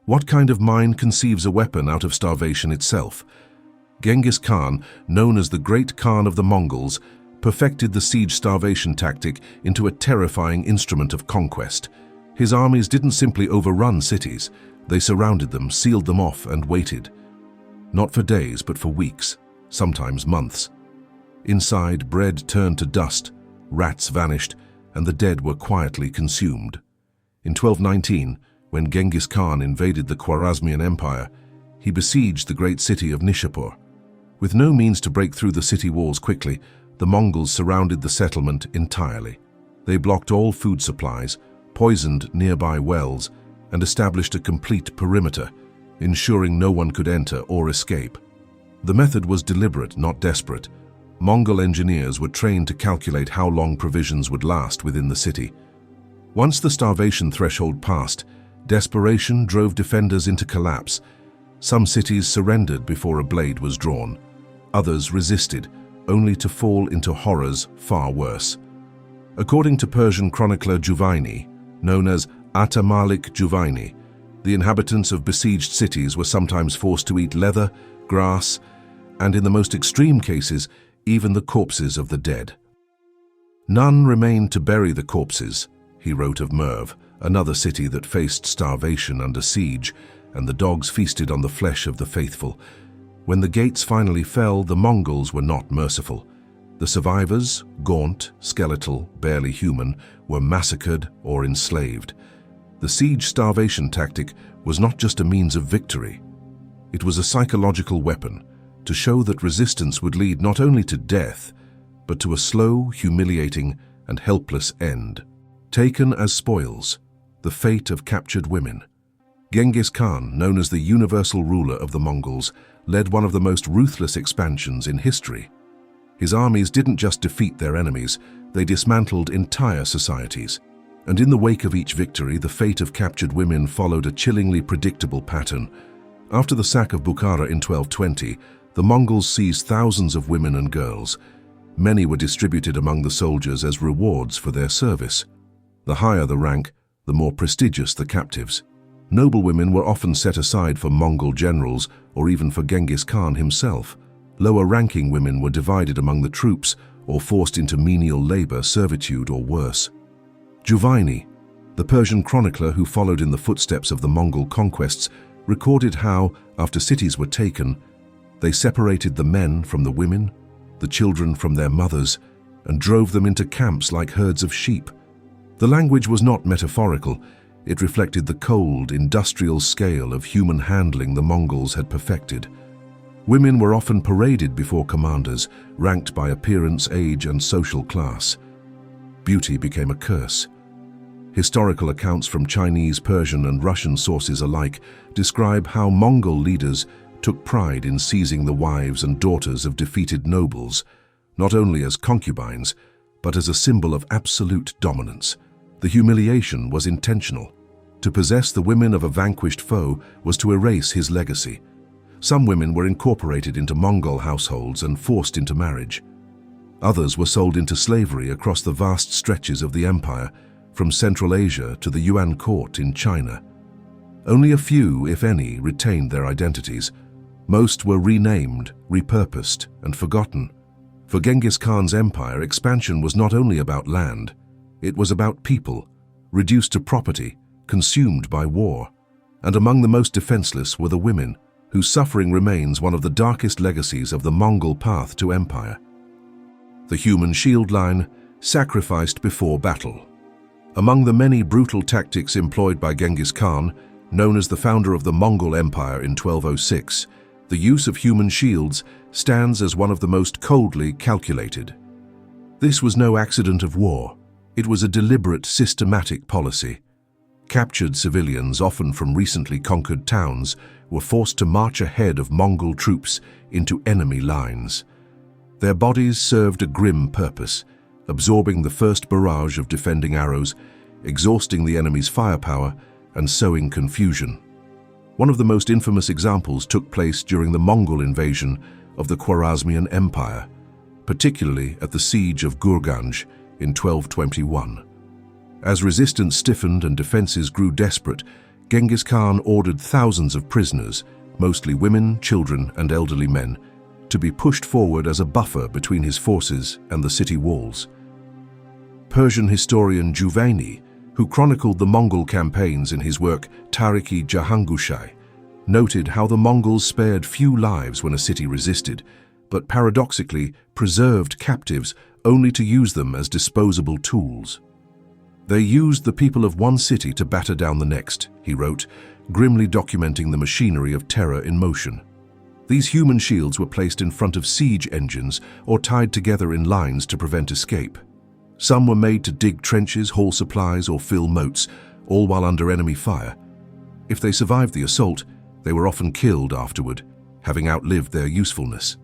What kind of mind conceives a weapon out of starvation itself? Genghis Khan, known as the Great Khan of the Mongols, perfected the siege starvation tactic into a terrifying instrument of conquest. His armies didn't simply overrun cities. They surrounded them, sealed them off, and waited. Not for days, but for weeks, sometimes months. Inside, bread turned to dust, rats vanished, and the dead were quietly consumed. In 1219, when Genghis Khan invaded the Khwarezmian Empire, he besieged the great city of Nishapur. With no means to break through the city walls quickly, the Mongols surrounded the settlement entirely. They blocked all food supplies, poisoned nearby wells, and established a complete perimeter, ensuring no one could enter or escape. The method was deliberate, not desperate. Mongol engineers were trained to calculate how long provisions would last within the city. Once the starvation threshold passed, desperation drove defenders into collapse. Some cities surrendered before a blade was drawn. Others resisted, only to fall into horrors far worse. According to Persian chronicler Juvaini, known as Atamalik Juvaini, the inhabitants of besieged cities were sometimes forced to eat leather, grass, and in the most extreme cases, even the corpses of the dead. None remained to bury the corpses, he wrote of Merv, another city that faced starvation under siege, and the dogs feasted on the flesh of the faithful. When the gates finally fell, the Mongols were not merciful. The survivors, gaunt, skeletal, barely human, were massacred or enslaved. The siege starvation tactic was not just a means of victory. It was a psychological weapon to show that resistance would lead not only to death, but to a slow, humiliating, and helpless end. Taken as spoils, the fate of captured women. Genghis Khan, known as the universal ruler of the Mongols, led one of the most ruthless expansions in history. His armies didn't just defeat their enemies, they dismantled entire societies. And in the wake of each victory, the fate of captured women followed a chillingly predictable pattern. After the sack of Bukhara in 1220, the Mongols seized thousands of women and girls. Many were distributed among the soldiers as rewards for their service. The higher the rank, the more prestigious the captives. Noblewomen were often set aside for Mongol generals or even for Genghis Khan himself. Lower-ranking women were divided among the troops or forced into menial labor, servitude, or worse. Juvaini, the Persian chronicler who followed in the footsteps of the Mongol conquests, recorded how, after cities were taken, they separated the men from the women, the children from their mothers, and drove them into camps like herds of sheep. The language was not metaphorical. It reflected the cold, industrial scale of human handling the Mongols had perfected. Women were often paraded before commanders, ranked by appearance, age, and social class. Beauty became a curse. Historical accounts from Chinese, Persian, and Russian sources alike describe how Mongol leaders took pride in seizing the wives and daughters of defeated nobles, not only as concubines, but as a symbol of absolute dominance. The humiliation was intentional. To possess the women of a vanquished foe was to erase his legacy. Some women were incorporated into Mongol households and forced into marriage. Others were sold into slavery across the vast stretches of the empire, from Central Asia to the Yuan court in China. Only a few, if any, retained their identities. Most were renamed, repurposed, and forgotten. For Genghis Khan's empire, expansion was not only about land, it was about people, reduced to property, consumed by war. And among the most defenseless were the women, whose suffering remains one of the darkest legacies of the Mongol path to empire. The human shield line, sacrificed before battle. Among the many brutal tactics employed by Genghis Khan, known as the founder of the Mongol Empire in 1206, the use of human shields stands as one of the most coldly calculated. This was no accident of war. It was a deliberate, systematic policy. Captured civilians, often from recently conquered towns, were forced to march ahead of Mongol troops into enemy lines. Their bodies served a grim purpose, absorbing the first barrage of defending arrows, exhausting the enemy's firepower, and sowing confusion. One of the most infamous examples took place during the Mongol invasion of the Khwarezmian Empire, particularly at the siege of Gurganj in 1221. As resistance stiffened and defenses grew desperate, Genghis Khan ordered thousands of prisoners, mostly women, children, and elderly men, to be pushed forward as a buffer between his forces and the city walls. Persian historian Juvaini, who chronicled the Mongol campaigns in his work Tarikh-i Jahangushai, noted how the Mongols spared few lives when a city resisted, but paradoxically preserved captives only to use them as disposable tools. They used the people of one city to batter down the next, he wrote, grimly documenting the machinery of terror in motion. These human shields were placed in front of siege engines or tied together in lines to prevent escape. Some were made to dig trenches, haul supplies, or fill moats, all while under enemy fire. If they survived the assault, they were often killed afterward, having outlived their usefulness.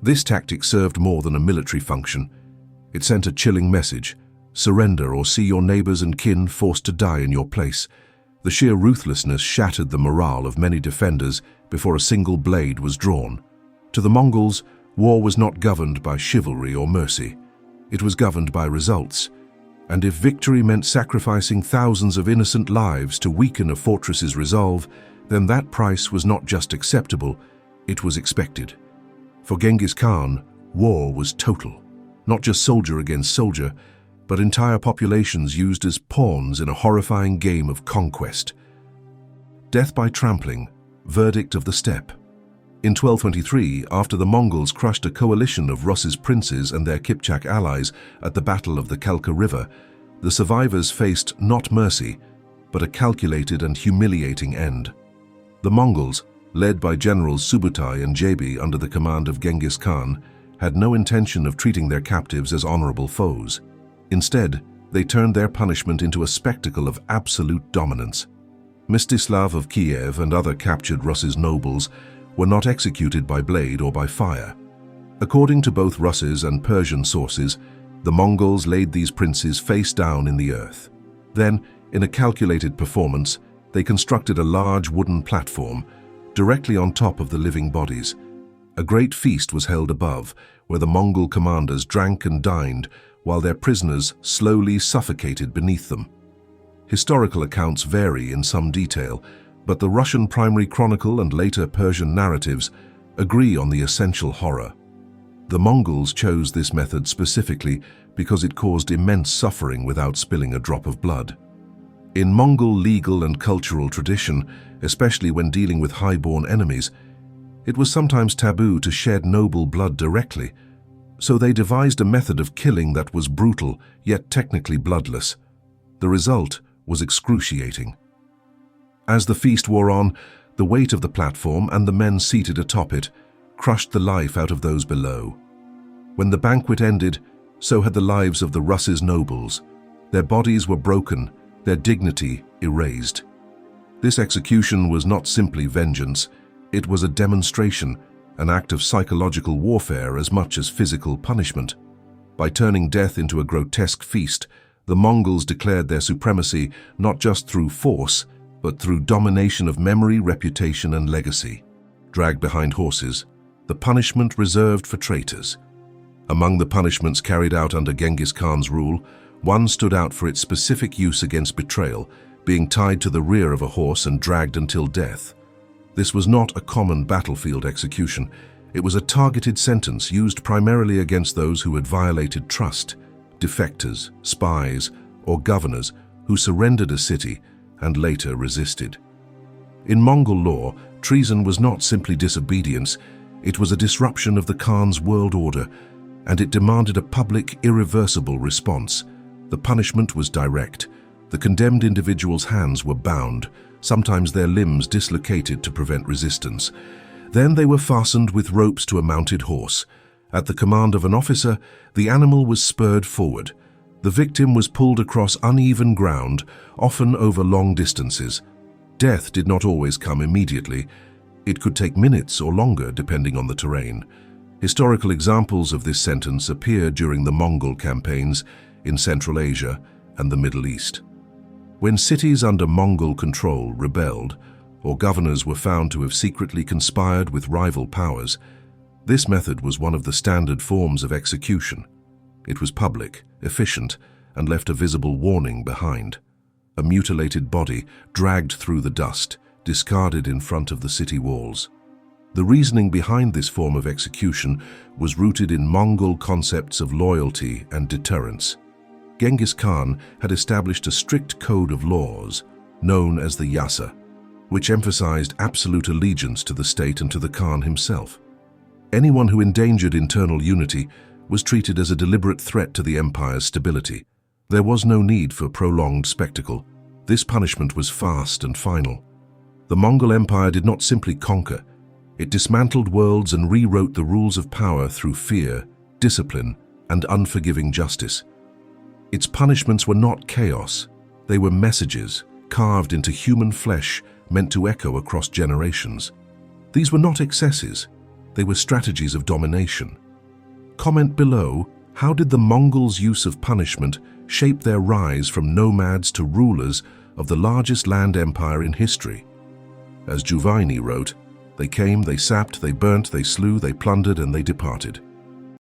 This tactic served more than a military function. It sent a chilling message: surrender or see your neighbors and kin forced to die in your place. The sheer ruthlessness shattered the morale of many defenders before a single blade was drawn. To the Mongols, war was not governed by chivalry or mercy. It was governed by results. And if victory meant sacrificing thousands of innocent lives to weaken a fortress's resolve, then that price was not just acceptable, it was expected. For Genghis Khan, war was total. Not just soldier against soldier, but entire populations used as pawns in a horrifying game of conquest. Death by trampling, verdict of the steppe. In 1223, after the Mongols crushed a coalition of Rus's princes and their Kipchak allies at the Battle of the Kalka River, the survivors faced not mercy, but a calculated and humiliating end. The Mongols, led by generals Subutai and Jebi under the command of Genghis Khan, had no intention of treating their captives as honorable foes. Instead, they turned their punishment into a spectacle of absolute dominance. Mstislav of Kiev and other captured Rus's nobles were not executed by blade or by fire. According to both Rus's and Persian sources, the Mongols laid these princes face down in the earth. Then, in a calculated performance, they constructed a large wooden platform directly on top of the living bodies. A great feast was held above, where the Mongol commanders drank and dined while their prisoners slowly suffocated beneath them. Historical accounts vary in some detail, but the Russian primary chronicle and later Persian narratives agree on the essential horror. The Mongols chose this method specifically because it caused immense suffering without spilling a drop of blood. In Mongol legal and cultural tradition, especially when dealing with high-born enemies, it was sometimes taboo to shed noble blood directly, so they devised a method of killing that was brutal, yet technically bloodless. The result was excruciating. As the feast wore on, the weight of the platform and the men seated atop it crushed the life out of those below. When the banquet ended, so had the lives of the Rus's nobles. Their bodies were broken, their dignity erased. This execution was not simply vengeance, it was a demonstration, an act of psychological warfare as much as physical punishment. By turning death into a grotesque feast, the Mongols declared their supremacy not just through force, but through domination of memory, reputation, and legacy. Dragged behind horses, the punishment reserved for traitors. Among the punishments carried out under Genghis Khan's rule, one stood out for its specific use against betrayal, being tied to the rear of a horse and dragged until death. This was not a common battlefield execution. It was a targeted sentence used primarily against those who had violated trust, defectors, spies, or governors who surrendered a city and later resisted. In Mongol law, treason was not simply disobedience, it was a disruption of the Khan's world order, and it demanded a public, irreversible response. The punishment was direct. The condemned individual's hands were bound, sometimes their limbs dislocated to prevent resistance. Then they were fastened with ropes to a mounted horse. At the command of an officer, the animal was spurred forward. The victim was pulled across uneven ground, often over long distances. Death did not always come immediately. It could take minutes or longer, depending on the terrain. Historical examples of this sentence appear during the Mongol campaigns in Central Asia and the Middle East. When cities under Mongol control rebelled, or governors were found to have secretly conspired with rival powers, this method was one of the standard forms of execution. It was public, efficient, and left a visible warning behind. a mutilated body dragged through the dust, discarded in front of the city walls. The reasoning behind this form of execution was rooted in Mongol concepts of loyalty and deterrence. Genghis Khan had established a strict code of laws, known as the Yasa, which emphasized absolute allegiance to the state and to the Khan himself. Anyone who endangered internal unity was treated as a deliberate threat to the empire's stability. There was no need for prolonged spectacle. This punishment was fast and final. The Mongol Empire did not simply conquer. It dismantled worlds and rewrote the rules of power through fear, discipline, and unforgiving justice. Its punishments were not chaos. They were messages carved into human flesh meant to echo across generations. These were not excesses. They were strategies of domination. Comment below, how did the Mongols' use of punishment shape their rise from nomads to rulers of the largest land empire in history? As Giovanni wrote, "They came, they sapped, they burnt, they slew, they plundered, and they departed."